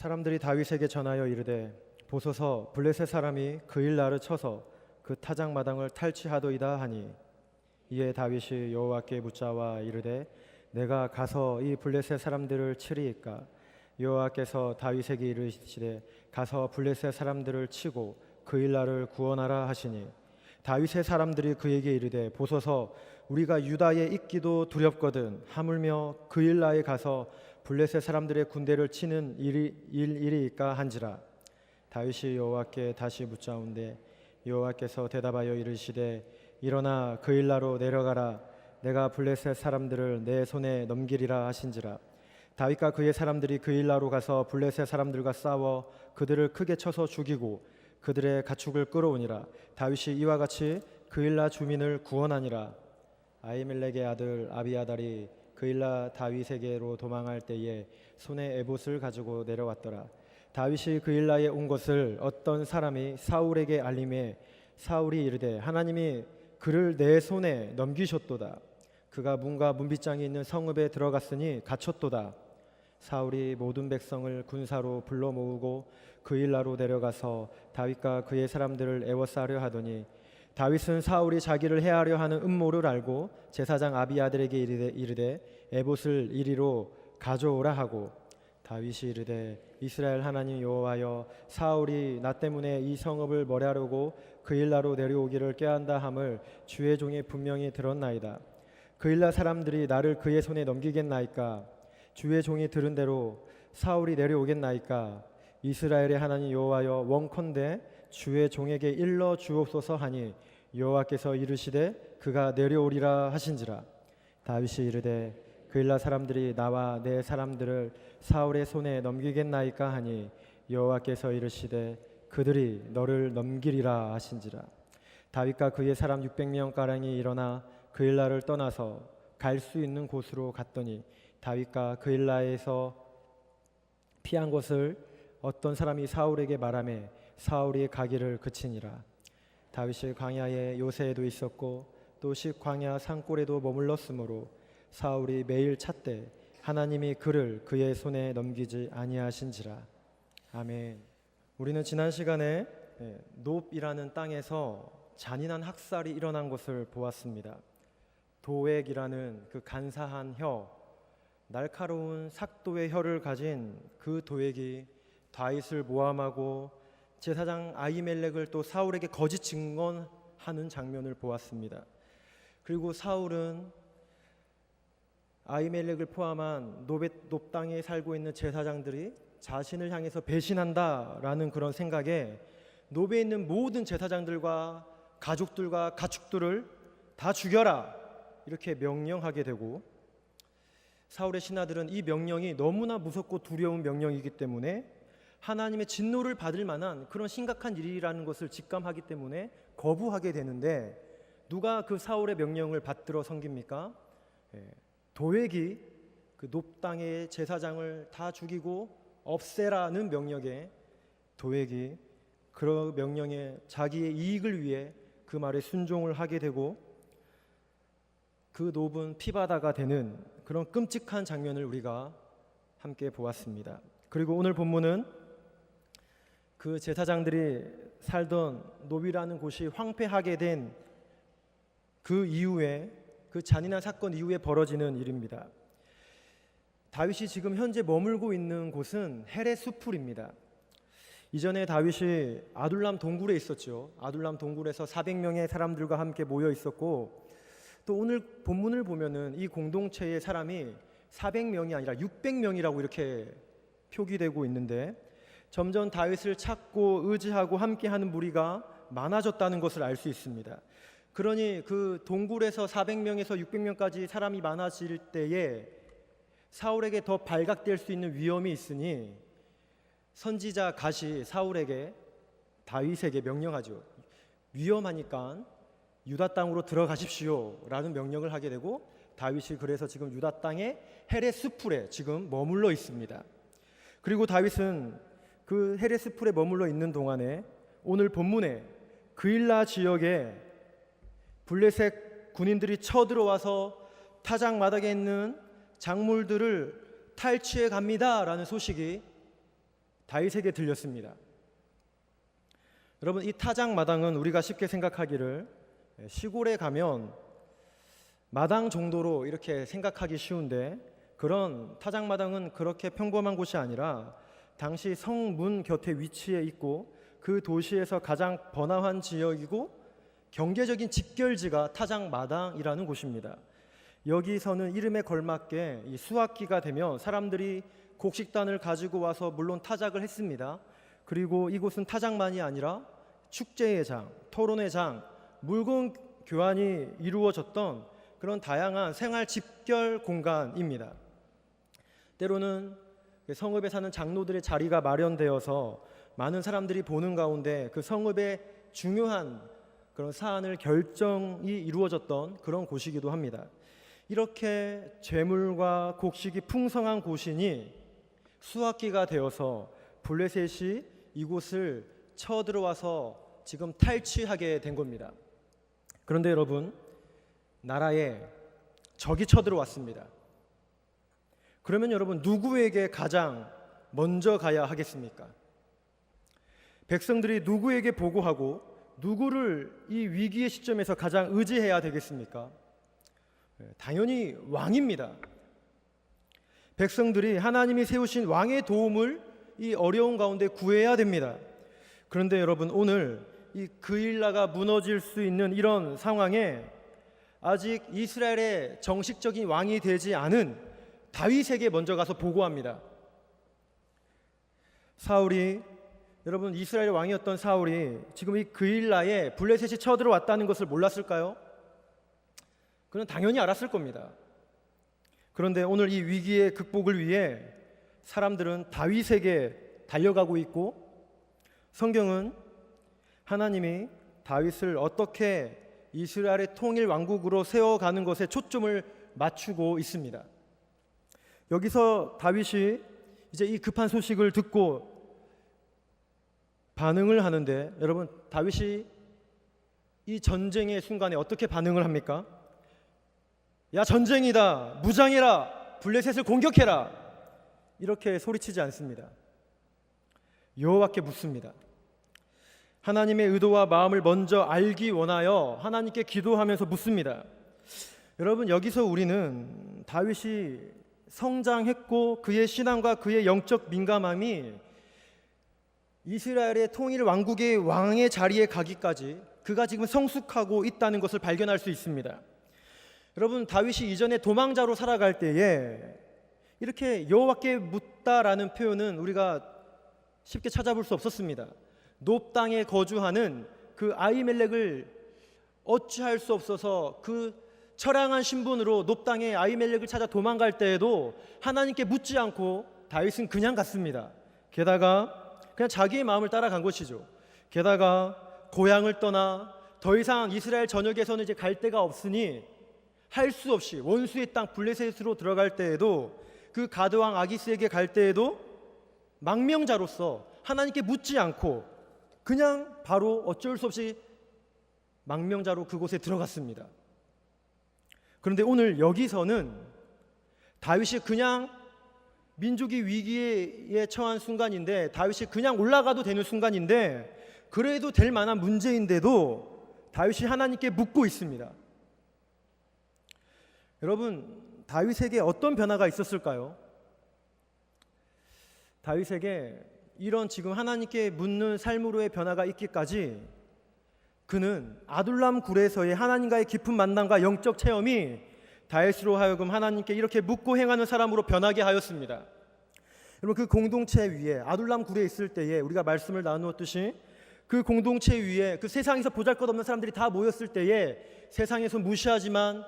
사람들이 다윗에게 전하여 이르되 보소서 블레셋 사람이 그일라를 쳐서 그 타작마당을 탈취하도이다 하니 이에 다윗이 여호와께 묻자와 이르되 내가 가서 이 블레셋 사람들을 치리이까? 여호와께서 다윗에게 이르시되 가서 블레셋 사람들을 치고 그일라를 구원하라 하시니 다윗의 사람들이 그에게 이르되 보소서 우리가 유다에 있기도 두렵거든 하물며 그일라에 가서 블레셋 사람들의 군대를 치는 일이니까 한지라. 다윗이 여호와께 다시 묻자온데 여호와께서 대답하여 이르시되 일어나 그일라로 내려가라. 내가 블레셋 사람들을 내 손에 넘기리라 하신지라. 다윗과 그의 사람들이 그일라로 가서 블레셋 사람들과 싸워 그들을 크게 쳐서 죽이고 그들의 가축을 끌어오니라. 다윗이 이와 같이 그일라 주민을 구원하니라. 아히멜렉의 아들 아비아달이 그일라 다윗에게로 도망할 때에 손에 에봇을 가지고 내려왔더라. 다윗이 그일라에 온 것을 어떤 사람이 사울에게 알림해 사울이 이르되 하나님이 그를 내 손에 넘기셨도다. 그가 문과 문빗장이 있는 성읍에 들어갔으니 갇혔도다. 사울이 모든 백성을 군사로 불러 모으고 그일라로 내려가서 다윗과 그의 사람들을 애워싸려 하더니 다윗은 사울이 자기를 해하려 하는 음모를 알고 제사장 아비아들에게 이르되 에봇을 이리로 가져오라 하고 다윗이 이르되 이스라엘 하나님 여호와여 사울이 나 때문에 이 성읍을 멀애하려고 그일라로 내려오기를 꾀한다 함을 주의 종이 분명히 들었나이다. 그일라 사람들이 나를 그의 손에 넘기겠나이까? 주의 종이 들은 대로 사울이 내려오겠나이까? 이스라엘의 하나님 여호와여 원컨대 주의 종에게 일러 주옵소서 하니 여호와께서 이르시되 그가 내려오리라 하신지라. 다윗이 이르되 그일라 사람들이 나와 내 사람들을 사울의 손에 넘기겠나이까 하니 여호와께서 이르시되 그들이 너를 넘기리라 하신지라. 다윗과 그의 사람 600명 가량이 일어나 그일라를 떠나서 갈 수 있는 곳으로 갔더니 다윗과 그일라에서 피한 것을 어떤 사람이 사울에게 말하매 사울이 가기를 그치니라. 다윗이 광야에 요새에도 있었고 또 식광야 산골에도 머물렀으므로 사울이 매일 찾되 하나님이 그를 그의 손에 넘기지 아니하신지라. 아멘. 우리는 지난 시간에 놉이라는 땅에서 잔인한 학살이 일어난 것을 보았습니다. 도액이라는 그 간사한 혀, 날카로운 삭도의 혀를 가진 그 도액이 다윗을 모함하고 제사장 아히멜렉을 또 사울에게 거짓 증언하는 장면을 보았습니다. 그리고 사울은 아히멜렉을 포함한 놉 땅에 살고 있는 제사장들이 자신을 향해서 배신한다라는 그런 생각에 놉에 있는 모든 제사장들과 가족들과 가축들을 다 죽여라 이렇게 명령하게 되고, 사울의 신하들은 이 명령이 너무나 무섭고 두려운 명령이기 때문에 하나님의 진노를 받을 만한 그런 심각한 일이라는 것을 직감하기 때문에 거부하게 되는데, 누가 그 사울의 명령을 받들어 섬깁니까? 도액이 그 놉 땅의 제사장을 다 죽이고 없애라는 명령에 도액이 그 명령에 자기의 이익을 위해 그 말에 순종을 하게 되고 그 놉은 피바다가 되는 그런 끔찍한 장면을 우리가 함께 보았습니다. 그리고 오늘 본문은 그 제사장들이 살던 놉이라는 곳이 황폐하게 된 그 이후에, 그 잔인한 사건 이후에 벌어지는 일입니다. 다윗이 지금 현재 머물고 있는 곳은 헤레 수풀입니다. 이전에 다윗이 아둘람 동굴에 있었죠. 아둘람 동굴에서 400명의 사람들과 함께 모여 있었고, 또 오늘 본문을 보면은 이 공동체의 사람이 400명이 아니라 600명이라고 이렇게 표기되고 있는데, 점점 다윗을 찾고 의지하고 함께하는 무리가 많아졌다는 것을 알 수 있습니다. 그러니 그 동굴에서 400명에서 600명까지 사람이 많아질 때에 사울에게 더 발각될 수 있는 위험이 있으니 선지자 갓이 사울에게, 다윗에게 명령하죠. 위험하니까 유다 땅으로 들어가십시오 라는 명령을 하게 되고, 다윗이 그래서 지금 유다 땅의 헤레 수풀에 지금 머물러 있습니다. 그리고 다윗은 그 헤레 수풀에 머물러 있는 동안에 오늘 본문에 그일라 지역에 블레셋 군인들이 쳐들어와서 타작마당에 있는 작물들을 탈취해 갑니다 라는 소식이 다윗에게 들렸습니다. 여러분, 이 타작마당은 우리가 쉽게 생각하기를 시골에 가면 마당 정도로 이렇게 생각하기 쉬운데, 그런 타작마당은 그렇게 평범한 곳이 아니라 당시 성문 곁에 위치해 있고 그 도시에서 가장 번화한 지역이고 경제적인 직결지가 타작마당이라는 곳입니다. 여기서는 이름에 걸맞게 이 수학기가 되면 사람들이 곡식단을 가지고 와서 물론 타작을 했습니다. 그리고 이곳은 타작만이 아니라 축제의 장, 토론의 장, 물건 교환이 이루어졌던 그런 다양한 생활 집결 공간입니다. 때로는 성읍에 사는 장로들의 자리가 마련되어서 많은 사람들이 보는 가운데 그 성읍의 중요한 그런 사안을 결정이 이루어졌던 그런 곳이기도 합니다. 이렇게 재물과 곡식이 풍성한 곳이니 수확기가 되어서 블레셋이 이곳을 쳐들어와서 지금 탈취하게 된 겁니다. 그런데 여러분, 나라에 적이 쳐들어왔습니다. 그러면 여러분, 누구에게 가장 먼저 가야 하겠습니까? 백성들이 누구에게 보고하고 누구를 이 위기의 시점에서 가장 의지해야 되겠습니까? 당연히 왕입니다. 백성들이 하나님이 세우신 왕의 도움을 이 어려운 가운데 구해야 됩니다. 그런데 여러분, 오늘 이 그일라가 무너질 수 있는 이런 상황에 아직 이스라엘의 정식적인 왕이 되지 않은 다윗에게 먼저 가서 보고합니다. 사울이, 여러분, 이스라엘 왕이었던 사울이 지금 이 그일라에 블레셋이 쳐들어왔다는 것을 몰랐을까요? 그는 당연히 알았을 겁니다. 그런데 오늘 이 위기의 극복을 위해 사람들은 다윗에게 달려가고 있고, 성경은 하나님이 다윗을 어떻게 이스라엘의 통일 왕국으로 세워가는 것에 초점을 맞추고 있습니다. 여기서 다윗이 이제 이 급한 소식을 듣고 반응을 하는데, 여러분, 다윗이 이 전쟁의 순간에 어떻게 반응을 합니까? 야, 전쟁이다, 무장해라, 블레셋을 공격해라, 이렇게 소리치지 않습니다. 여호와께 묻습니다. 하나님의 의도와 마음을 먼저 알기 원하여 하나님께 기도하면서 묻습니다. 여러분, 여기서 우리는 다윗이 성장했고 그의 신앙과 그의 영적 민감함이 이스라엘의 통일 왕국의 왕의 자리에 가기까지 그가 지금 성숙하고 있다는 것을 발견할 수 있습니다. 여러분, 다윗이 이전에 도망자로 살아갈 때에 이렇게 여호와께 묻다라는 표현은 우리가 쉽게 찾아볼 수 없었습니다. 놉 땅에 거주하는 그 아히멜렉을 어찌할 수 없어서 그 처량한 신분으로 놉 땅에 아히멜렉을 찾아 도망갈 때에도 하나님께 묻지 않고 다윗은 그냥 갔습니다. 게다가 그냥 자기의 마음을 따라간 것이죠. 게다가 고향을 떠나 더 이상 이스라엘 전역에서는 이제 갈 데가 없으니 할 수 없이 원수의 땅 블레셋으로 들어갈 때에도, 그 가드왕 아기스에게 갈 때에도 망명자로서 하나님께 묻지 않고 그냥 바로 어쩔 수 없이 망명자로 그곳에 들어갔습니다. 그런데 오늘 여기서는 다윗이 그냥 민족이 위기에 처한 순간인데, 다윗이 그냥 올라가도 되는 순간인데, 그래도 될 만한 문제인데도 다윗이 하나님께 묻고 있습니다. 여러분, 다윗에게 어떤 변화가 있었을까요? 다윗에게 이런 지금 하나님께 묻는 삶으로의 변화가 있기까지 그는 아둘람 굴에서의 하나님과의 깊은 만남과 영적 체험이 다윗으로 하여금 하나님께 이렇게 묻고 행하는 사람으로 변하게 하였습니다. 여러분, 그 공동체 위에, 아둘람 굴에 있을 때에 우리가 말씀을 나누었듯이 그 공동체 위에 그 세상에서 보잘것없는 사람들이 다 모였을 때에 세상에서 무시하지만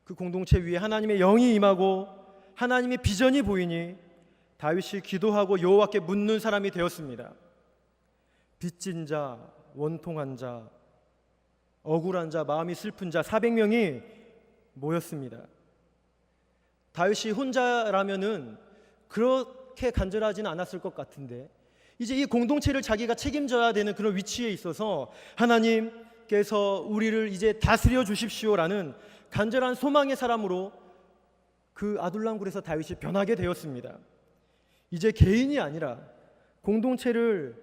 그 공동체 위에 하나님의 영이 임하고 하나님의 비전이 보이니 다윗이 기도하고 여호와께 묻는 사람이 되었습니다. 빚진 자, 원통한 자, 억울한 자, 마음이 슬픈 자 400명이 모였습니다. 다윗이 혼자라면은 그렇게 간절하지는 않았을 것 같은데, 이제 이 공동체를 자기가 책임져야 되는 그런 위치에 있어서 하나님께서 우리를 이제 다스려 주십시오라는 간절한 소망의 사람으로 그 아둘람 굴에서 다윗이 변하게 되었습니다. 이제 개인이 아니라 공동체를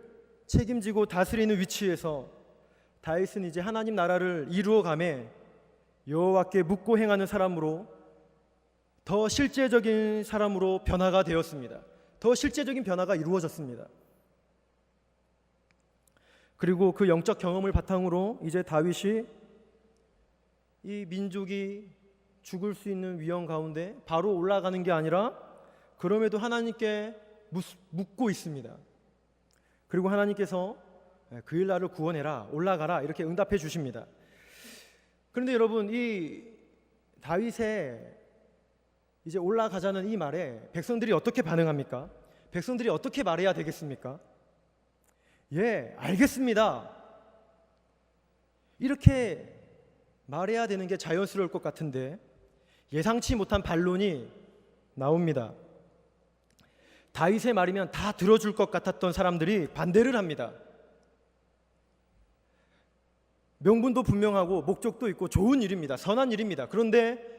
책임지고 다스리는 위치에서 다윗은 이제 하나님 나라를 이루어가며 여호와께 묻고 행하는 사람으로, 더 실제적인 사람으로 변화가 되었습니다. 더 실제적인 변화가 이루어졌습니다. 그리고 그 영적 경험을 바탕으로 이제 다윗이 이 민족이 죽을 수 있는 위험 가운데 바로 올라가는 게 아니라 그럼에도 하나님께 묻고 있습니다. 그리고 하나님께서 그일 나를 구원해라, 올라가라 이렇게 응답해 주십니다. 그런데 여러분, 이 다윗의 이제 올라가자는 이 말에 백성들이 어떻게 반응합니까? 백성들이 어떻게 말해야 되겠습니까? 예, 알겠습니다, 이렇게 말해야 되는 게 자연스러울 것 같은데 예상치 못한 반론이 나옵니다. 다윗의 말이면 다 들어줄 것 같았던 사람들이 반대를 합니다. 명분도 분명하고 목적도 있고 좋은 일입니다. 선한 일입니다. 그런데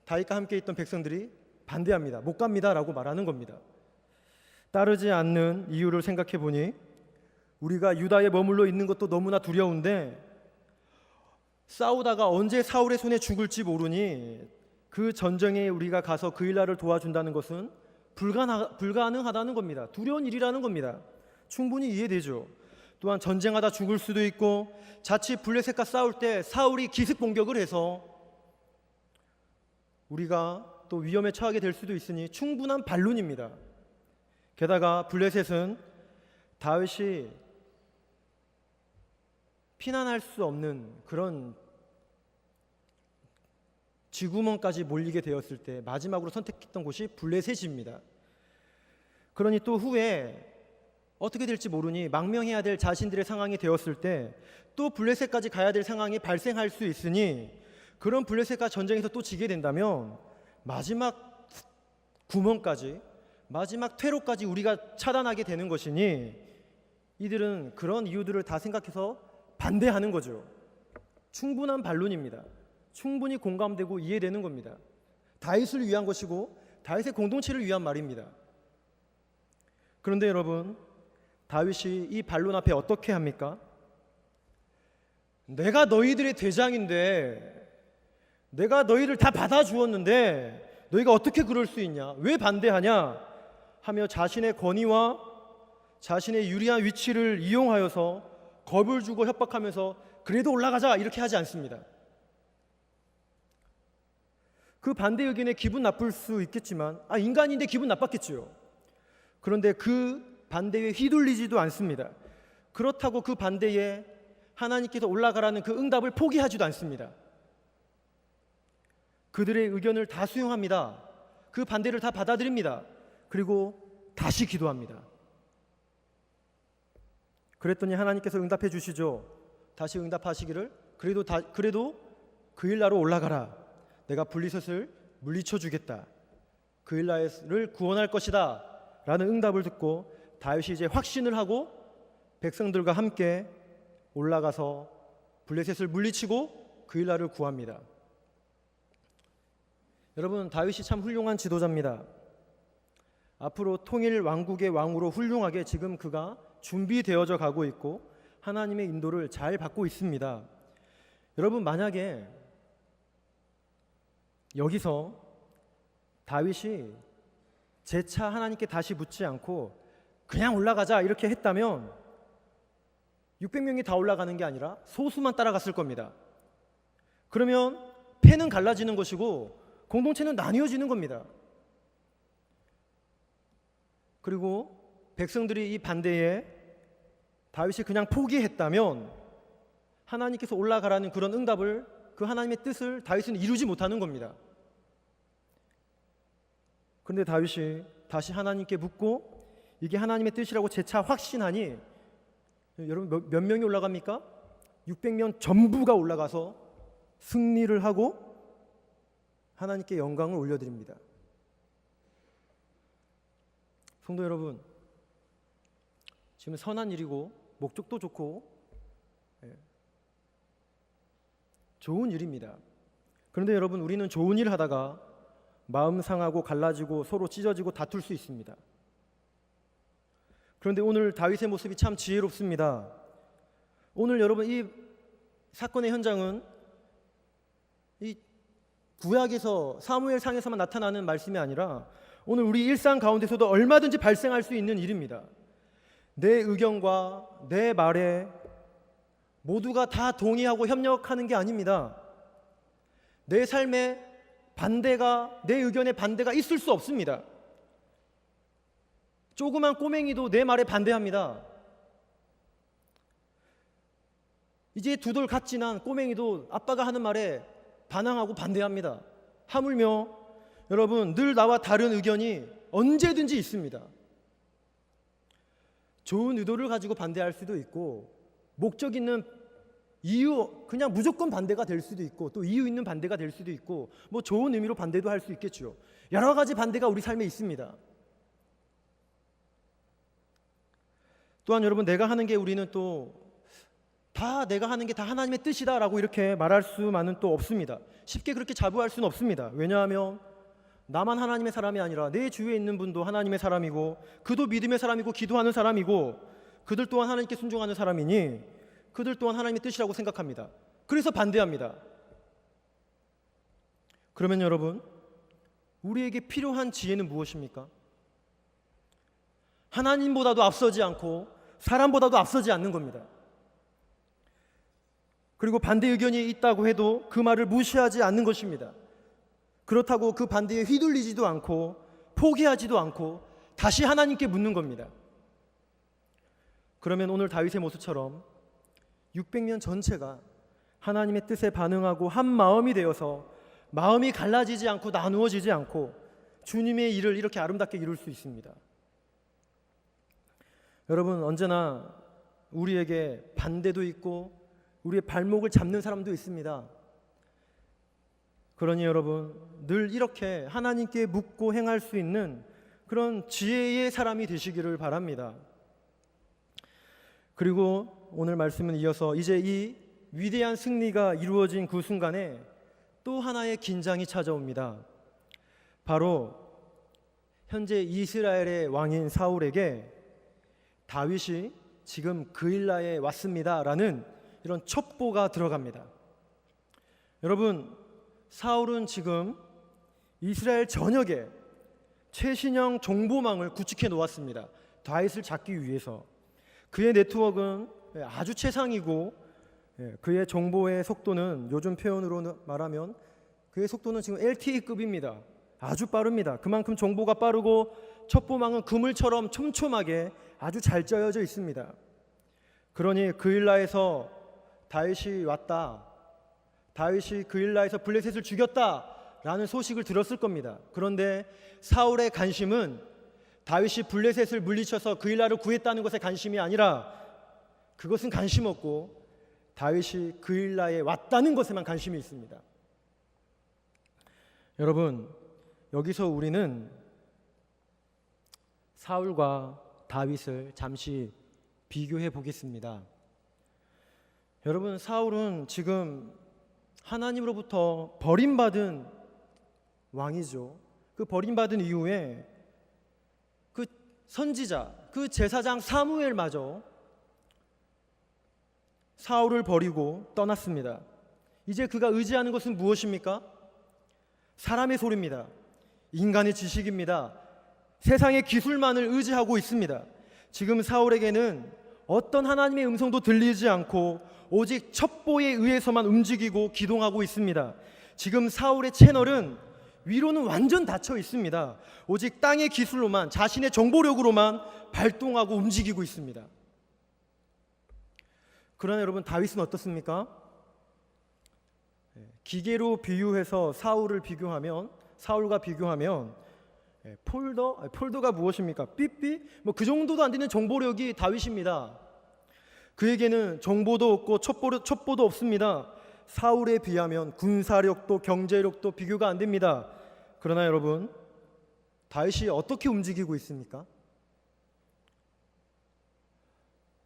다윗과 함께 있던 백성들이 반대합니다. 못 갑니다 라고 말하는 겁니다. 따르지 않는 이유를 생각해 보니 우리가 유다에 머물러 있는 것도 너무나 두려운데 싸우다가 언제 사울의 손에 죽을지 모르니 그 전쟁에 우리가 가서 그일라를 도와준다는 것은 불가능하다는 겁니다. 두려운 일이라는 겁니다. 충분히 이해되죠. 또한 전쟁하다 죽을 수도 있고 자칫 블레셋과 싸울 때 사울이 기습 공격을 해서 우리가 또 위험에 처하게 될 수도 있으니 충분한 반론입니다. 게다가 블레셋은 다윗이 피난할 수 없는 그런 쥐구멍까지 몰리게 되었을 때 마지막으로 선택했던 곳이 블레셋입니다. 그러니 또 후에 어떻게 될지 모르니 망명해야 될 자신들의 상황이 되었을 때 또 블레셋까지 가야 될 상황이 발생할 수 있으니 그런 블레셋과 전쟁에서 또 지게 된다면 마지막 구멍까지, 마지막 퇴로까지 우리가 차단하게 되는 것이니 이들은 그런 이유들을 다 생각해서 반대하는 거죠. 충분한 반론입니다. 충분히 공감되고 이해되는 겁니다. 다윗을 위한 것이고 다윗의 공동체를 위한 말입니다. 그런데 여러분, 다윗이 이 반론 앞에 어떻게 합니까? 내가 너희들의 대장인데, 내가 너희를 다 받아주었는데 너희가 어떻게 그럴 수 있냐? 왜 반대하냐? 하며 자신의 권위와 자신의 유리한 위치를 이용하여서 겁을 주고 협박하면서 그래도 올라가자 이렇게 하지 않습니다. 그 반대 의견에 기분 나쁠 수 있겠지만 인간인데 기분 나빴겠지요. 그런데 그 반대에 휘둘리지도 않습니다. 그렇다고 그 반대에 하나님께서 올라가라는 그 응답을 포기하지도 않습니다. 그들의 의견을 다 수용합니다. 그 반대를 다 받아들입니다. 그리고 다시 기도합니다. 그랬더니 하나님께서 응답해 주시죠. 다시 응답하시기를 그래도 그일라로 올라가라. 내가 블레셋을 물리쳐 주겠다. 그일라를 구원할 것이다 라는 응답을 듣고 다윗이 이제 확신을 하고 백성들과 함께 올라가서 블레셋을 물리치고 그일라를 구합니다. 여러분, 다윗이 참 훌륭한 지도자입니다. 앞으로 통일 왕국의 왕으로 훌륭하게 지금 그가 준비되어져 가고 있고 하나님의 인도를 잘 받고 있습니다. 여러분, 만약에 여기서 다윗이 재차 하나님께 다시 묻지 않고 그냥 올라가자 이렇게 했다면 600명이 다 올라가는 게 아니라 소수만 따라갔을 겁니다. 그러면 패는 갈라지는 것이고 공동체는 나뉘어지는 겁니다. 그리고 백성들이 이 반대에 다윗이 그냥 포기했다면 하나님께서 올라가라는 그런 응답을, 그 하나님의 뜻을 다윗은 이루지 못하는 겁니다. 그런데 다윗이 다시 하나님께 묻고 이게 하나님의 뜻이라고 재차 확신하니 여러분 몇 명이 올라갑니까? 600명 전부가 올라가서 승리를 하고 하나님께 영광을 올려드립니다. 성도 여러분, 지금 선한 일이고 목적도 좋고 좋은 일입니다. 그런데 여러분, 우리는 좋은 일 하다가 마음 상하고 갈라지고 서로 찢어지고 다툴 수 있습니다. 그런데 오늘 다윗의 모습이 참 지혜롭습니다. 오늘 여러분 이 사건의 현장은 이 구약에서 사무엘상에서만 나타나는 말씀이 아니라 오늘 우리 일상 가운데서도 얼마든지 발생할 수 있는 일입니다. 내 의견과 내 말에 모두가 다 동의하고 협력하는 게 아닙니다. 내 삶에 내 의견에 반대가 있을 수 없습니다. 조그만 꼬맹이도 내 말에 반대합니다. 이제 두 돌 갓 지난 꼬맹이도 아빠가 하는 말에 반항하고 반대합니다. 하물며 여러분 늘 나와 다른 의견이 언제든지 있습니다. 좋은 의도를 가지고 반대할 수도 있고 목적 있는 이유 그냥 무조건 반대가 될 수도 있고 또 이유 있는 반대가 될 수도 있고 뭐 좋은 의미로 반대도 할 수 있겠죠. 여러 가지 반대가 우리 삶에 있습니다. 또한 여러분 내가 하는 게 우리는 또 다 내가 하는 게 다 하나님의 뜻이다라고 이렇게 말할 수만은 또 없습니다. 쉽게 그렇게 자부할 수는 없습니다. 왜냐하면 나만 하나님의 사람이 아니라 내 주위에 있는 분도 하나님의 사람이고 그도 믿음의 사람이고 기도하는 사람이고 그들 또한 하나님께 순종하는 사람이니 그들 또한 하나님의 뜻이라고 생각합니다. 그래서 반대합니다. 그러면 여러분 우리에게 필요한 지혜는 무엇입니까? 하나님보다도 앞서지 않고 사람보다도 앞서지 않는 겁니다. 그리고 반대 의견이 있다고 해도 그 말을 무시하지 않는 것입니다. 그렇다고 그 반대에 휘둘리지도 않고 포기하지도 않고 다시 하나님께 묻는 겁니다. 그러면 오늘 다윗의 모습처럼 600년 전체가 하나님의 뜻에 반응하고 한 마음이 되어서 마음이 갈라지지 않고 나누어지지 않고 주님의 일을 이렇게 아름답게 이룰 수 있습니다. 여러분 언제나 우리에게 반대도 있고 우리의 발목을 잡는 사람도 있습니다. 그러니 여러분 늘 이렇게 하나님께 묻고 행할 수 있는 그런 지혜의 사람이 되시기를 바랍니다. 그리고 오늘 말씀은 이어서 이제 이 위대한 승리가 이루어진 그 순간에 또 하나의 긴장이 찾아옵니다. 바로 현재 이스라엘의 왕인 사울에게 다윗이 지금 그일라에 왔습니다라는 이런 첩보가 들어갑니다. 여러분 사울은 지금 이스라엘 전역에 최신형 정보망을 구축해 놓았습니다. 다윗을 잡기 위해서. 그의 네트워크는 아주 최상이고 그의 정보의 속도는 요즘 표현으로 말하면 그의 속도는 지금 LTE급입니다. 아주 빠릅니다. 그만큼 정보가 빠르고 첩보망은 그물처럼 촘촘하게 아주 잘 짜여져 있습니다. 그러니 그일라에서 다윗이 왔다, 다윗이 그일라에서 블레셋을 죽였다라는 소식을 들었을 겁니다. 그런데 사울의 관심은 다윗이 블레셋을 물리쳐서 그일라를 구했다는 것에 관심이 아니라 그것은 관심 없고 다윗이 그일라에 왔다는 것에만 관심이 있습니다. 여러분 여기서 우리는 사울과 다윗을 잠시 비교해 보겠습니다. 여러분 사울은 지금 하나님으로부터 버림받은 왕이죠. 그 버림받은 이후에 그 선지자, 그 제사장 사무엘마저 사울을 버리고 떠났습니다. 이제 그가 의지하는 것은 무엇입니까? 사람의 소리입니다. 인간의 지식입니다. 세상의 기술만을 의지하고 있습니다. 지금 사울에게는 어떤 하나님의 음성도 들리지 않고 오직 첩보에 의해서만 움직이고 기동하고 있습니다. 지금 사울의 채널은 위로는 완전 닫혀 있습니다. 오직 땅의 기술로만, 자신의 정보력으로만 발동하고 움직이고 있습니다. 그러나 여러분 다윗은 어떻습니까? 기계로 비유해서 사울과 비교하면 폴더가 무엇입니까? 삐삐? 뭐 그 정도도 안 되는 정보력이 다윗입니다. 그에게는 정보도 없고 첩보도 없습니다. 사울에 비하면 군사력도 경제력도 비교가 안 됩니다. 그러나 여러분 다윗이 어떻게 움직이고 있습니까?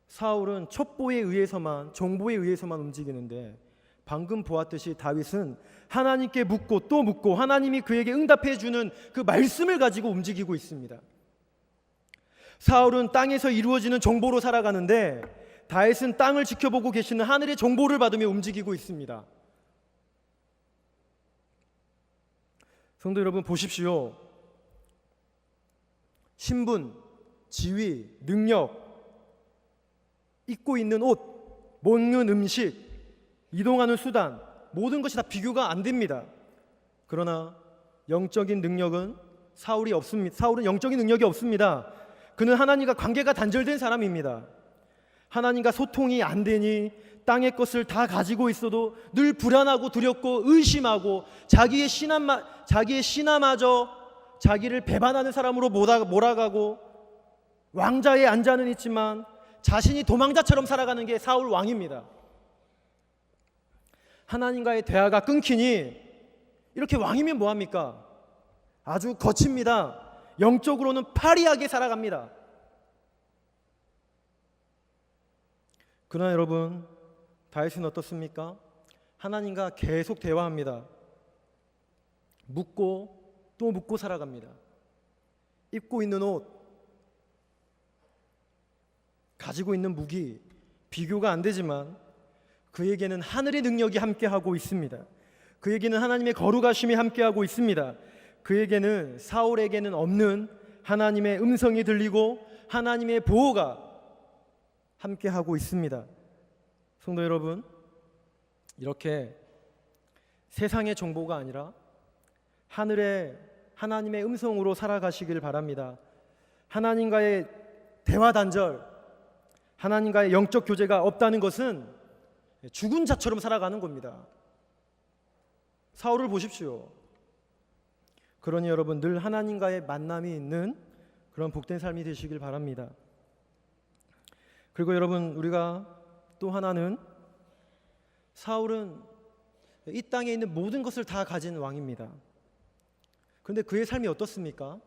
사울은 첩보에 의해서만, 정보에 의해서만 움직이는데 방금 보았듯이 다윗은 하나님께 묻고 또 묻고 하나님이 그에게 응답해 주는 그 말씀을 가지고 움직이고 있습니다. 사울은 땅에서 이루어지는 정보로 살아가는데 다윗은 땅을 지켜보고 계시는 하늘의 정보를 받으며 움직이고 있습니다. 성도 여러분, 보십시오. 신분, 지위, 능력, 입고 있는 옷, 먹는 음식, 이동하는 수단, 모든 것이 다 비교가 안 됩니다. 그러나 영적인 능력은 사울이 없습니다. 사울은 영적인 능력이 없습니다. 그는 하나님과 관계가 단절된 사람입니다. 하나님과 소통이 안 되니 땅의 것을 다 가지고 있어도 늘 불안하고 두렵고 의심하고 자기의 신하마저 자기를 배반하는 사람으로 몰아가고 왕자의 안자는 있지만 자신이 도망자처럼 살아가는 게 사울 왕입니다. 하나님과의 대화가 끊기니 이렇게 왕이면 뭐합니까? 아주 거칩니다. 영적으로는 파리하게 살아갑니다. 그러나 여러분, 다윗은 어떻습니까? 하나님과 계속 대화합니다. 묻고 또 묻고 살아갑니다. 입고 있는 옷, 가지고 있는 무기, 비교가 안 되지만 그에게는 하늘의 능력이 함께하고 있습니다. 그에게는 하나님의 거룩하심이 함께하고 있습니다. 그에게는 사울에게는 없는 하나님의 음성이 들리고 하나님의 보호가 함께하고 있습니다. 성도 여러분, 이렇게 세상의 정보가 아니라 하늘의 하나님의 음성으로 살아가시길 바랍니다. 하나님과의 대화 단절, 하나님과의 영적 교제가 없다는 것은 죽은 자처럼 살아가는 겁니다. 사울을 보십시오. 그러니 여러분, 늘 하나님과의 만남이 있는 그런 복된 삶이 되시길 바랍니다. 그리고 여러분, 우리가 또 하나는, 사울은 이 땅에 있는 모든 것을 다 가진 왕입니다. 그런데 그의 삶이 어떻습니까?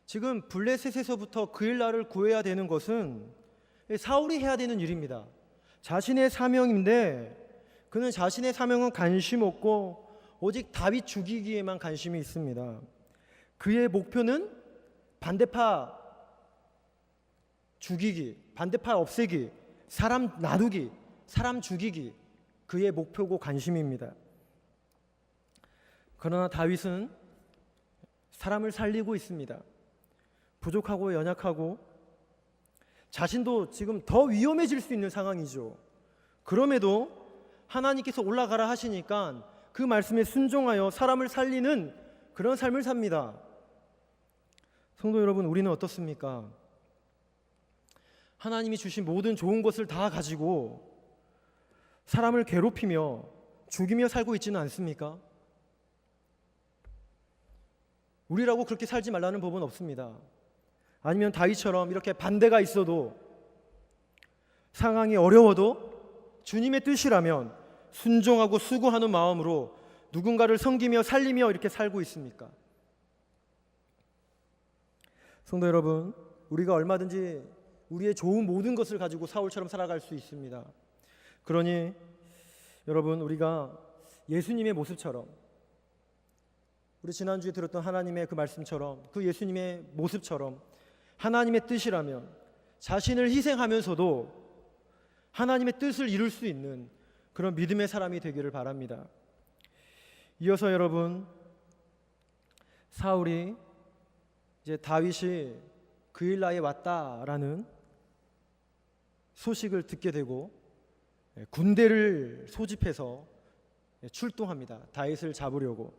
지금 블레셋에서부터 그일라를 구해야 되는 것은 사울이 해야 되는 일입니다. 자신의 사명인데 그는 자신의 사명은 관심 없고 오직 다윗 죽이기에만 관심이 있습니다. 그의 목표는 반대파 죽이기, 반대파 없애기, 사람 나누기, 사람 죽이기, 그의 목표고 관심입니다. 그러나 다윗은 사람을 살리고 있습니다. 부족하고 연약하고 자신도 지금 더 위험해질 수 있는 상황이죠. 그럼에도 하나님께서 올라가라 하시니까 그 말씀에 순종하여 사람을 살리는 그런 삶을 삽니다. 성도 여러분, 우리는 어떻습니까? 하나님이 주신 모든 좋은 것을 다 가지고 사람을 괴롭히며 죽이며 살고 있지는 않습니까? 우리라고 그렇게 살지 말라는 법은 없습니다. 아니면 다윗처럼 이렇게 반대가 있어도, 상황이 어려워도 주님의 뜻이라면 순종하고 수고하는 마음으로 누군가를 섬기며 살리며 이렇게 살고 있습니까? 성도 여러분, 우리가 얼마든지 우리의 좋은 모든 것을 가지고 사울처럼 살아갈 수 있습니다. 그러니 여러분, 우리가 예수님의 모습처럼, 우리 지난주에 들었던 하나님의 그 말씀처럼, 그 예수님의 모습처럼 하나님의 뜻이라면 자신을 희생하면서도 하나님의 뜻을 이룰 수 있는 그런 믿음의 사람이 되기를 바랍니다. 이어서 여러분, 사울이 이제 다윗이 그일라에 왔다라는 소식을 듣게 되고 군대를 소집해서 출동합니다. 다윗을 잡으려고.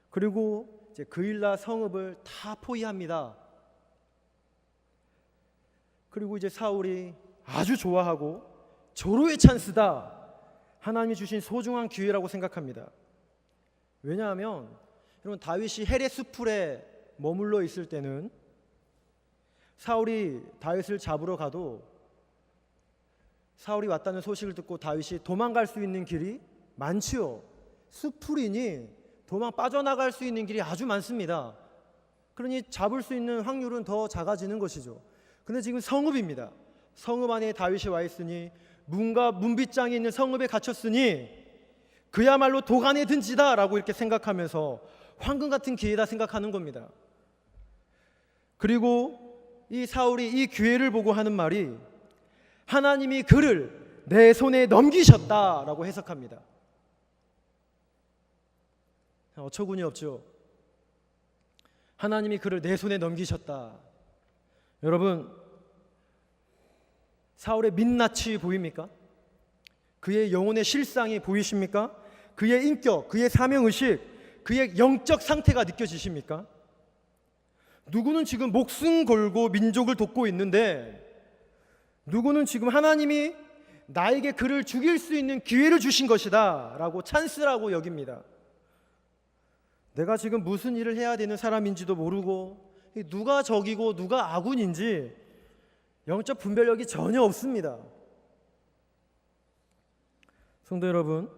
그리고 이제 그일라 성읍을 다 포위합니다. 그리고 이제 사울이 아주 좋아하고 절호의 찬스다, 하나님이 주신 소중한 기회라고 생각합니다. 왜냐하면 여러분, 다윗이 헤레 수풀에 머물러 있을 때는 사울이 다윗을 잡으러 가도 사울이 왔다는 소식을 듣고 다윗이 도망갈 수 있는 길이 많지요. 수풀이니 빠져나갈 수 있는 길이 아주 많습니다. 그러니 잡을 수 있는 확률은 더 작아지는 것이죠. 근데 지금 성읍입니다. 성읍 안에 다윗이 와 있으니, 문과 문빗장이 있는 성읍에 갇혔으니 그야말로 도간에 든지다라고 이렇게 생각하면서 황금 같은 기회다 생각하는 겁니다. 그리고 이 사울이 이 기회를 보고 하는 말이 하나님이 그를 내 손에 넘기셨다라고 해석합니다. 어처구니 없죠. 하나님이 그를 내 손에 넘기셨다. 여러분, 사울의 민낯이 보입니까? 그의 영혼의 실상이 보이십니까? 그의 인격, 그의 사명의식, 그의 영적 상태가 느껴지십니까? 누구는 지금 목숨 걸고 민족을 돕고 있는데, 누구는 지금 하나님이 나에게 그를 죽일 수 있는 기회를 주신 것이다 라고 찬스라고 여깁니다. 내가 지금 무슨 일을 해야 되는 사람인지도 모르고 누가 적이고 누가 아군인지 영적 분별력이 전혀 없습니다. 성도 여러분,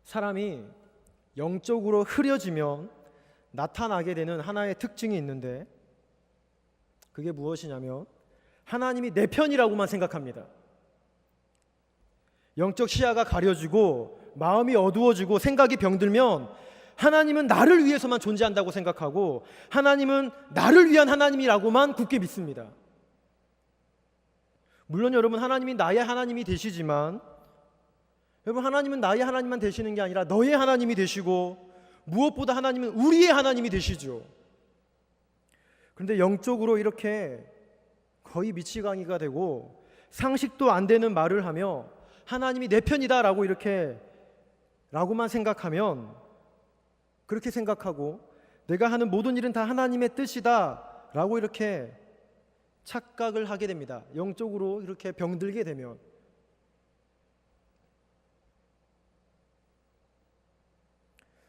사람이 영적으로 흐려지면 나타나게 되는 하나의 특징이 있는데, 그게 무엇이냐면 하나님이 내 편이라고만 생각합니다. 영적 시야가 가려지고 마음이 어두워지고 생각이 병들면 하나님은 나를 위해서만 존재한다고 생각하고 하나님은 나를 위한 하나님이라고만 굳게 믿습니다. 물론 여러분, 하나님이 나의 하나님이 되시지만, 여러분, 하나님은 나의 하나님만 되시는 게 아니라 너의 하나님이 되시고 무엇보다 하나님은 우리의 하나님이 되시죠. 그런데 영적으로 이렇게 거의 미치광이가 되고 상식도 안 되는 말을 하며 하나님이 내 편이다 라고 라고만 생각하면, 그렇게 생각하고 내가 하는 모든 일은 다 하나님의 뜻이다 라고 이렇게 착각을 하게 됩니다. 영적으로 이렇게 병들게 되면.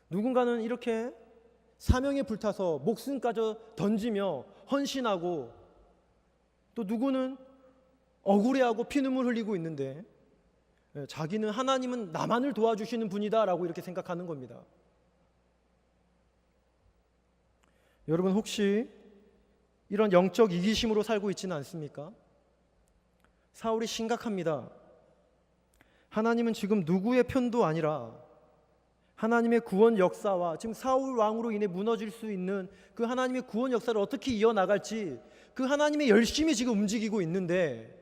누군가는 이렇게 사명에 불타서 목숨까지 던지며 헌신하고, 또 누구는 억울해하고 피눈물 흘리고 있는데 자기는 하나님은 나만을 도와주시는 분이다 라고 이렇게 생각하는 겁니다. 여러분, 혹시 이런 영적 이기심으로 살고 있지는 않습니까? 사울이 심각합니다. 하나님은 지금 누구의 편도 아니라 하나님의 구원 역사와 지금 사울 왕으로 인해 무너질 수 있는 그 하나님의 구원 역사를 어떻게 이어나갈지 그 하나님의 열심히 지금 움직이고 있는데,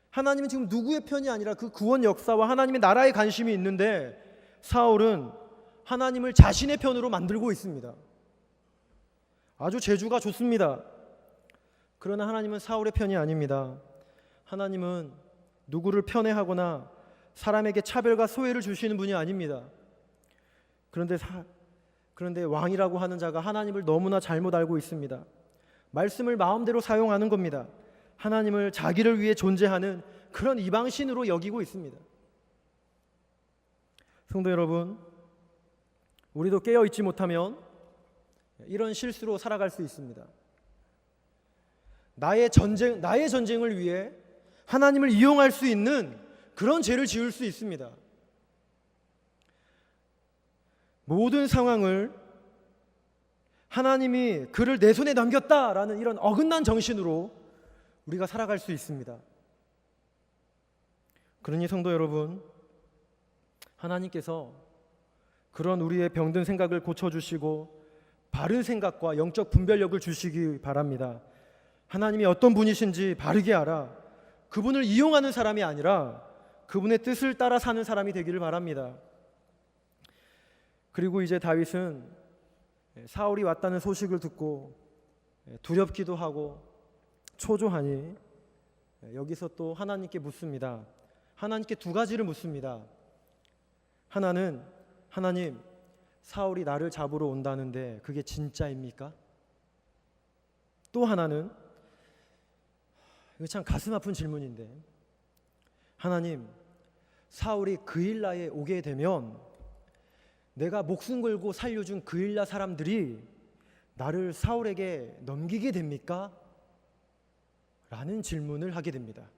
하나님은 지금 누구의 편이 아니라 그 구원 역사와 하나님의 나라에 관심이 있는데 사울은 하나님을 자신의 편으로 만들고 있습니다. 아주 재주가 좋습니다. 그러나 하나님은 사울의 편이 아닙니다. 하나님은 누구를 편애하거나 사람에게 차별과 소외를 주시는 분이 아닙니다. 그런데 왕이라고 하는 자가 하나님을 너무나 잘못 알고 있습니다. 말씀을 마음대로 사용하는 겁니다. 하나님을 자기를 위해 존재하는 그런 이방신으로 여기고 있습니다. 성도 여러분, 우리도 깨어있지 못하면 이런 실수로 살아갈 수 있습니다. 나의 전쟁을 위해 하나님을 이용할 수 있는 그런 죄를 지을 수 있습니다. 모든 상황을 하나님이 그를 내 손에 넘겼다라는 이런 어긋난 정신으로 우리가 살아갈 수 있습니다. 그러니 성도 여러분, 하나님께서 그런 우리의 병든 생각을 고쳐주시고 바른 생각과 영적 분별력을 주시기 바랍니다. 하나님이 어떤 분이신지 바르게 알아 그분을 이용하는 사람이 아니라 그분의 뜻을 따라 사는 사람이 되기를 바랍니다. 그리고 이제 다윗은 사울이 왔다는 소식을 듣고 두렵기도 하고 초조하니 여기서 또 하나님께 묻습니다. 하나님께 두 가지를 묻습니다. 하나는, 하나님, 사울이 나를 잡으러 온다는데 그게 진짜입니까? 또 하나는, 이거 참 가슴 아픈 질문인데, 하나님, 사울이 그일라에 오게 되면 내가 목숨 걸고 살려준 그일라 사람들이 나를 사울에게 넘기게 됩니까? 라는 질문을 하게 됩니다.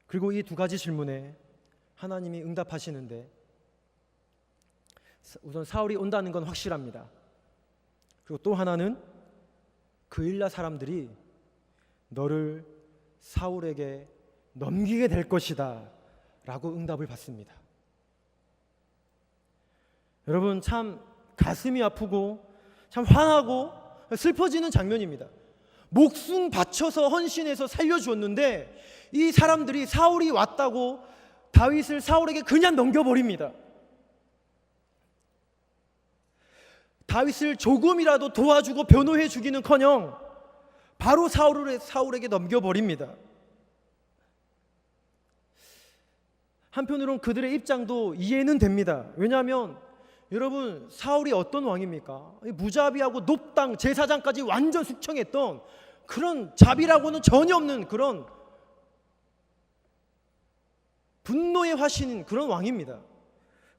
그리고 이 두 가지 질문에 하나님이 응답하시는데, 우선 사울이 온다는 건 확실합니다. 그리고 또 하나는 그일라 사람들이 너를 사울에게 넘기게 될 것이다 라고 응답을 받습니다. 여러분, 참 가슴이 아프고 참 화나고 슬퍼지는 장면입니다. 목숨 바쳐서 헌신해서 살려주었는데 이 사람들이 사울이 왔다고 다윗을 사울에게 그냥 넘겨버립니다. 다윗을 조금이라도 도와주고 변호해 주기는커녕 바로 사울에게 넘겨버립니다. 한편으로는 그들의 입장도 이해는 됩니다. 왜냐하면 여러분, 사울이 어떤 왕입니까? 무자비하고 높당 제사장까지 완전 숙청했던 그런 자비라고는 전혀 없는 그런 분노의 화신인 그런 왕입니다.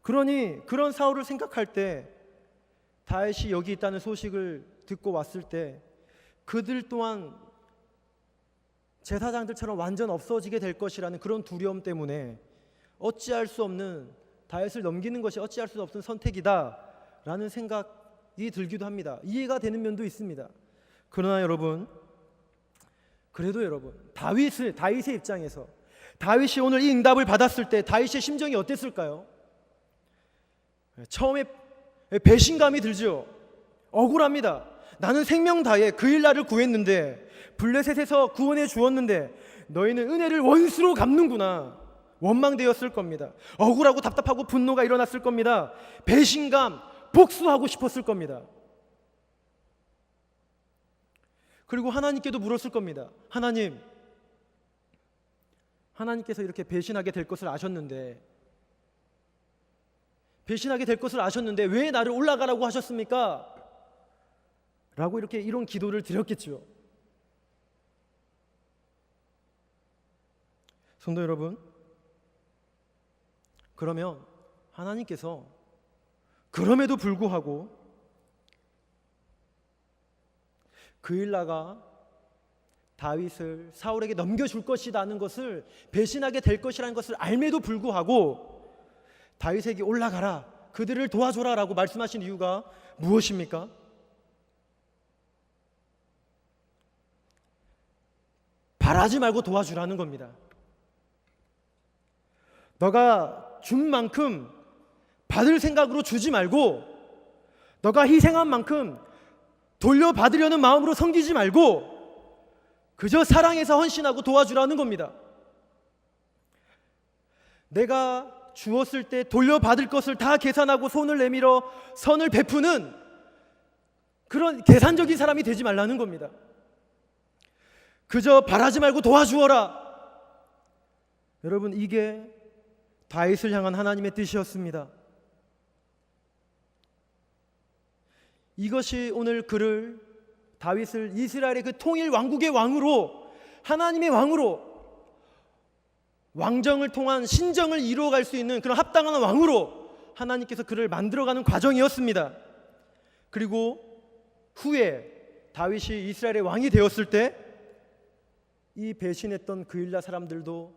그러니 그런 사울을 생각할 때 다윗이 여기 있다는 소식을 듣고 왔을 때 그들 또한 제사장들처럼 완전 없어지게 될 것이라는 그런 두려움 때문에 어찌할 수 없는, 다윗을 넘기는 것이 어찌할 수 없는 선택이다라는 생각이 들기도 합니다. 이해가 되는 면도 있습니다. 그러나 여러분, 그래도 여러분, 다윗의 입장에서 다윗이 오늘 이 응답을 받았을 때 다윗의 심정이 어땠을까요? 처음에 배신감이 들죠. 억울합니다. 나는 생명 다해 그 일 나를 구했는데, 블레셋에서 구원해 주었는데 너희는 은혜를 원수로 갚는구나. 원망되었을 겁니다. 억울하고 답답하고 분노가 일어났을 겁니다. 배신감, 복수하고 싶었을 겁니다. 그리고 하나님께도 물었을 겁니다. 하나님께서 이렇게 배신하게 될 것을 아셨는데 왜 나를 올라가라고 하셨습니까? 라고 이런 기도를 드렸겠죠. 성도 여러분, 그러면 하나님께서 그럼에도 불구하고 그일라가 다윗을 사울에게 넘겨줄 것이라는 것을, 배신하게 될 것이라는 것을 알매도 불구하고 다윗에게 올라가라, 그들을 도와줘라 라고 말씀하신 이유가 무엇입니까? 바라지 말고 도와주라는 겁니다. 너가 준 만큼 받을 생각으로 주지 말고, 너가 희생한 만큼 돌려받으려는 마음으로 섬기지 말고 그저 사랑해서 헌신하고 도와주라는 겁니다. 내가 주었을 때 돌려받을 것을 다 계산하고 손을 내밀어 선을 베푸는 그런 계산적인 사람이 되지 말라는 겁니다. 그저 바라지 말고 도와주어라. 여러분, 이게 다윗을 향한 하나님의 뜻이었습니다. 이것이 오늘 다윗을 이스라엘의 그 통일 왕국의 왕으로, 하나님의 왕으로, 왕정을 통한 신정을 이루어갈 수 있는 그런 합당한 왕으로 하나님께서 그를 만들어가는 과정이었습니다. 그리고 후에 다윗이 이스라엘의 왕이 되었을 때 이 배신했던 그일라 사람들도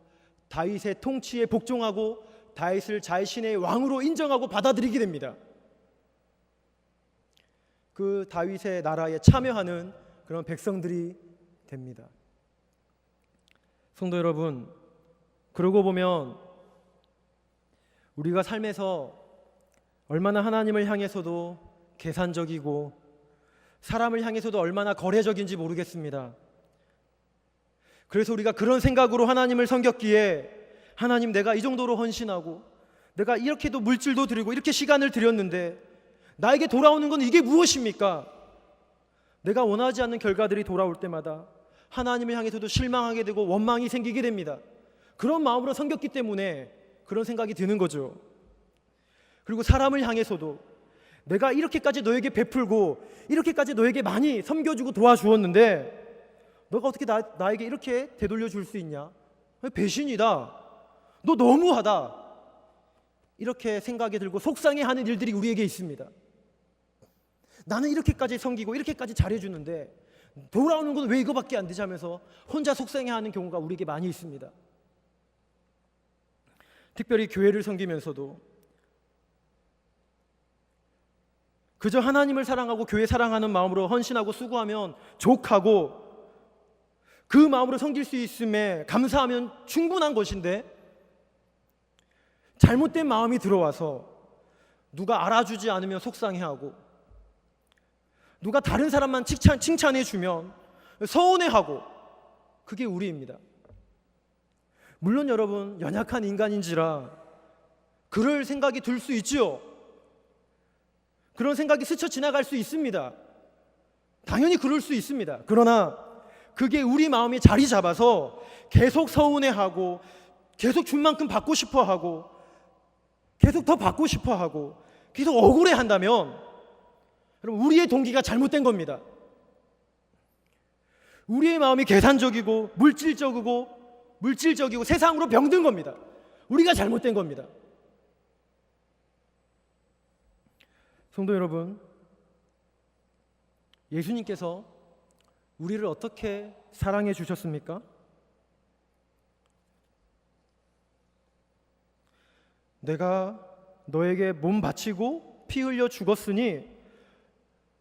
다윗의 통치에 복종하고 다윗을 자신의 왕으로 인정하고 받아들이게 됩니다. 그 다윗의 나라에 참여하는 그런 백성들이 됩니다. 성도 여러분, 그러고 보면 우리가 삶에서 얼마나 하나님을 향해서도 계산적이고 사람을 향해서도 얼마나 거래적인지 모르겠습니다. 그래서 우리가 그런 생각으로 하나님을 섬겼기에, 하나님, 내가 이 정도로 헌신하고 내가 이렇게도 물질도 드리고 이렇게 시간을 드렸는데 나에게 돌아오는 건 이게 무엇입니까? 내가 원하지 않는 결과들이 돌아올 때마다 하나님을 향해서도 실망하게 되고 원망이 생기게 됩니다. 그런 마음으로 섬겼기 때문에 그런 생각이 드는 거죠. 그리고 사람을 향해서도 내가 이렇게까지 너에게 베풀고 이렇게까지 너에게 많이 섬겨주고 도와주었는데 너가 어떻게 나에게 이렇게 되돌려 줄 수 있냐? 배신이다. 너 너무하다. 이렇게 생각이 들고 속상해하는 일들이 우리에게 있습니다. 나는 이렇게까지 섬기고 이렇게까지 잘해주는데 돌아오는 건 왜 이거밖에 안 되지 하면서 혼자 속상해하는 경우가 우리에게 많이 있습니다. 특별히 교회를 섬기면서도 그저 하나님을 사랑하고 교회 사랑하는 마음으로 헌신하고 수고하면 족하고 그 마음으로 섬길 수 있음에 감사하면 충분한 것인데, 잘못된 마음이 들어와서 누가 알아주지 않으면 속상해하고, 누가 다른 사람만 칭찬해주면 서운해하고, 그게 우리입니다. 물론 여러분, 연약한 인간인지라 그럴 생각이 들 수 있지요. 그런 생각이 스쳐 지나갈 수 있습니다. 당연히 그럴 수 있습니다. 그러나 그게 우리 마음에 자리 잡아서 계속 서운해하고, 계속 준 만큼 받고 싶어하고, 계속 더 받고 싶어하고, 계속 억울해한다면 여러분, 우리의 동기가 잘못된 겁니다. 우리의 마음이 계산적이고 물질적이고 세상으로 병든 겁니다. 우리가 잘못된 겁니다. 성도 여러분, 예수님께서 우리를 어떻게 사랑해 주셨습니까? 내가 너에게 몸 바치고 피 흘려 죽었으니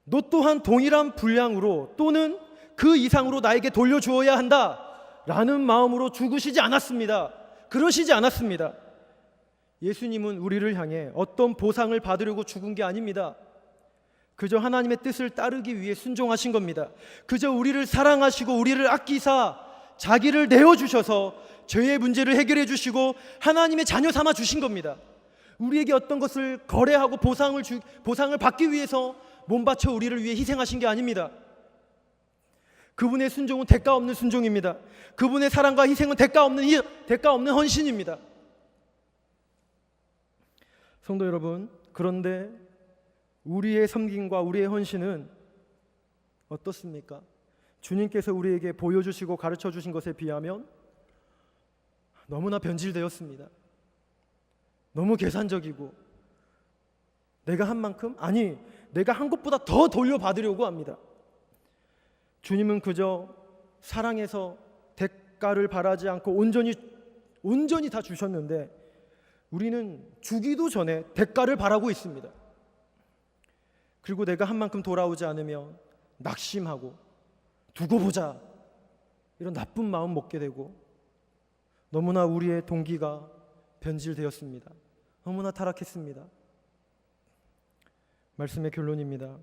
너 또한 동일한 분량으로 또는 그 이상으로 나에게 돌려주어야 한다 라는 마음으로 죽으시지 않았습니다. 그러시지 않았습니다. 예수님은 우리를 향해 어떤 보상을 받으려고 죽은 게 아닙니다. 그저 하나님의 뜻을 따르기 위해 순종하신 겁니다. 그저 우리를 사랑하시고 우리를 아끼사 자기를 내어주셔서 죄의 문제를 해결해 주시고 하나님의 자녀 삼아 주신 겁니다. 우리에게 어떤 것을 거래하고 보상을 받기 위해서 몸 바쳐 우리를 위해 희생하신 게 아닙니다. 그분의 순종은 대가 없는 순종입니다. 그분의 사랑과 희생은 대가 없는 헌신입니다. 성도 여러분, 그런데 우리의 섬김과 우리의 헌신은 어떻습니까? 주님께서 우리에게 보여주시고 가르쳐 주신 것에 비하면 너무나 변질되었습니다. 너무 계산적이고, 내가 한 만큼, 아니 내가 한 것보다 더 돌려받으려고 합니다. 주님은 그저 사랑해서 대가를 바라지 않고 온전히 다 주셨는데, 우리는 주기도 전에 대가를 바라고 있습니다. 그리고 내가 한 만큼 돌아오지 않으면 낙심하고 두고 보자, 이런 나쁜 마음 먹게 되고, 너무나 우리의 동기가 변질되었습니다. 너무나 타락했습니다. 말씀의 결론입니다.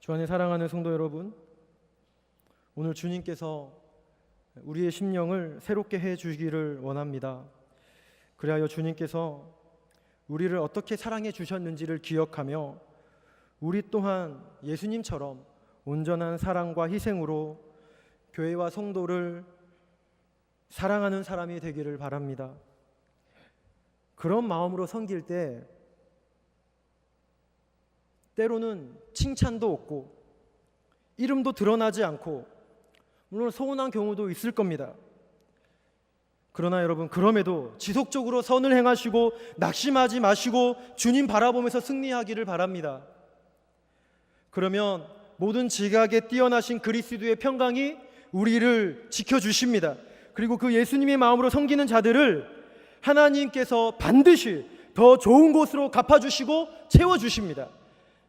주 안에 사랑하는 성도 여러분, 오늘 주님께서 우리의 심령을 새롭게 해주기를 원합니다. 그리하여 주님께서 우리를 어떻게 사랑해 주셨는지를 기억하며 우리 또한 예수님처럼 온전한 사랑과 희생으로 교회와 성도를 사랑하는 사람이 되기를 바랍니다. 그런 마음으로 섬길 때 때로는 칭찬도 없고 이름도 드러나지 않고 물론 서운한 경우도 있을 겁니다. 그러나 여러분, 그럼에도 지속적으로 선을 행하시고 낙심하지 마시고 주님 바라보면서 승리하기를 바랍니다. 그러면 모든 지각에 뛰어나신 그리스도의 평강이 우리를 지켜주십니다. 그리고 그 예수님의 마음으로 섬기는 자들을 하나님께서 반드시 더 좋은 곳으로 갚아주시고 채워주십니다.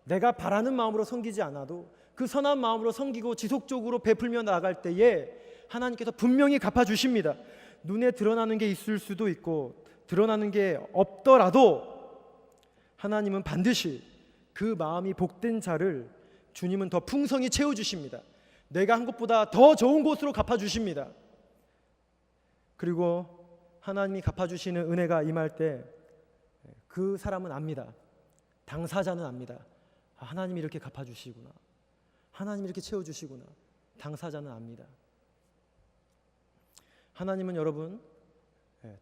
내가 바라는 마음으로 섬기지 않아도 그 선한 마음으로 섬기고 지속적으로 베풀며 나아갈 때에 하나님께서 분명히 갚아주십니다. 눈에 드러나는 게 있을 수도 있고 드러나는 게 없더라도 하나님은 반드시 그 마음이 복된 자를 주님은 더 풍성히 채워주십니다. 내가 한 것보다 더 좋은 곳으로 갚아주십니다. 그리고 하나님이 갚아주시는 은혜가 임할 때 그 사람은 압니다. 당사자는 압니다. 하나님이 이렇게 갚아주시구나, 하나님이 이렇게 채워주시구나. 당사자는 압니다. 하나님은 여러분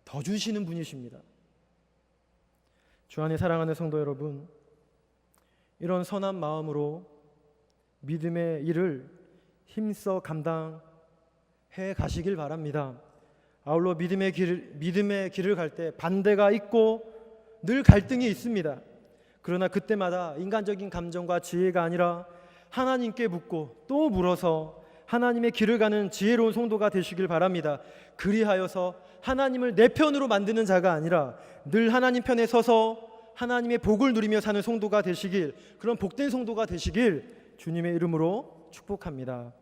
더 주시는 분이십니다. 주 안에 사랑하는 성도 여러분, 이런 선한 마음으로 믿음의 일을 힘써 감당해 가시길 바랍니다. 아울러 믿음의 길을 갈 때 반대가 있고 늘 갈등이 있습니다. 그러나 그때마다 인간적인 감정과 지혜가 아니라 하나님께 묻고 또 물어서 하나님의 길을 가는 지혜로운 성도가 되시길 바랍니다. 그리하여서 하나님을 내 편으로 만드는 자가 아니라 늘 하나님 편에 서서 하나님의 복을 누리며 사는 성도가 되시길, 그런 복된 성도가 되시길 주님의 이름으로 축복합니다.